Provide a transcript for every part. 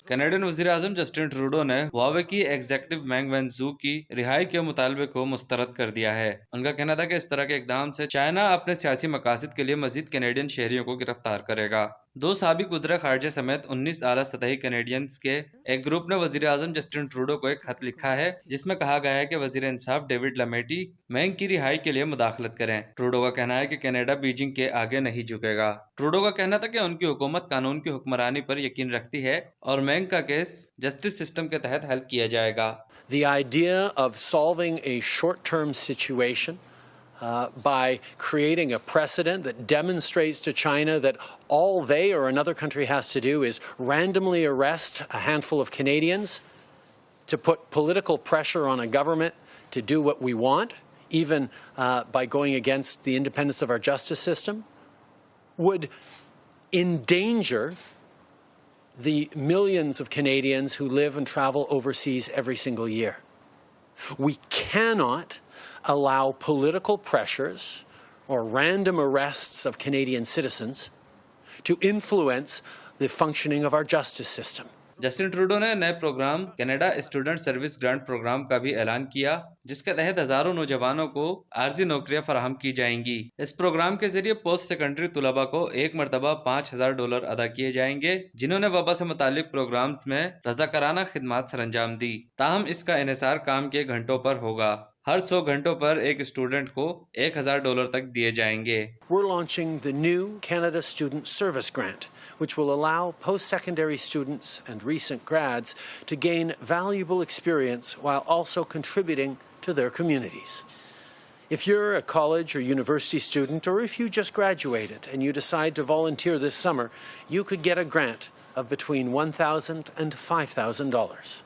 Canadian वज़ीर-ए-आज़म Justin Trudeau ने Huawei की एग्जीक्यूटिव मैंग वेंजू की रिहाई के मुतालबे को मुस्तरद कर दिया है। उनका कहना था कि इस तरह के इकदाम से चाइना अपने सियासी मकासद के लिए मजीद कनाडियन शहरियों को गिरफ्तार करेगा। दो साबिक वज़ीर ख़ारिजा समेत 19 आला सतही कनाडियंस के एक ग्रुप ने वज़ीर-ए-आज़म जस्टिन ट्रूडो को एक खत लिखा है, जिसमें कहा गया है कि वज़ीर इंसाफ डेविड लामेटी मैंग की रिहाई के लिए मुदाखलत करें। ट्रूडो का कहना है कि कनाडा बीजिंग के आगे नहीं झुकेगा। ट्रूडो का कहना था कि उनकी हुकूमत कानून की हुक्मरानी पर यकीन रखती है और मैंग का केस जस्टिस सिस्टम के तहत हल किया जाएगा। The idea of solving a short-term situation by creating a precedent that demonstrates to China that all they or another country has to do is randomly arrest a handful of Canadians to put political pressure on a government to do what we want, even by going against the independence of our justice system, would endanger the millions of Canadians who live and travel overseas every single year. We cannot allow political pressures or random arrests of Canadian citizens to influence the functioning of our justice system. Justin Trudeau ने नए programme Canada student service grant programme का भी ऐलान किया, जिसके तहत हजारों नौजवानों को आर्जी नौकरियां फराहम की जाएंगी। इस प्रोग्राम के जरिए पोस्ट सेकेंडरी तुलबा को एक मरतबा $5,000 अदा किए जाएंगे, जिन्होंने वबा से मुतालिक प्रोग्राम्स में रजाकाराना खिदमात सरंजाम दी। ताहम इसका इन्हिसार काम के घंटों पर होगा। हर 100 घंटों पर एक स्टूडेंट को $1,000 तक दिए जाएंगे। We're launching the new Canada Student Service Grant, which will allow post-secondary students and recent grads to gain valuable experience while also contributing to their communities. If you're a college or university student, or if you just graduated and you decide to volunteer this summer, you could get a grant of between $1,000 and $5,000.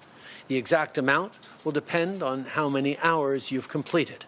The exact amount will depend on how many hours you've completed.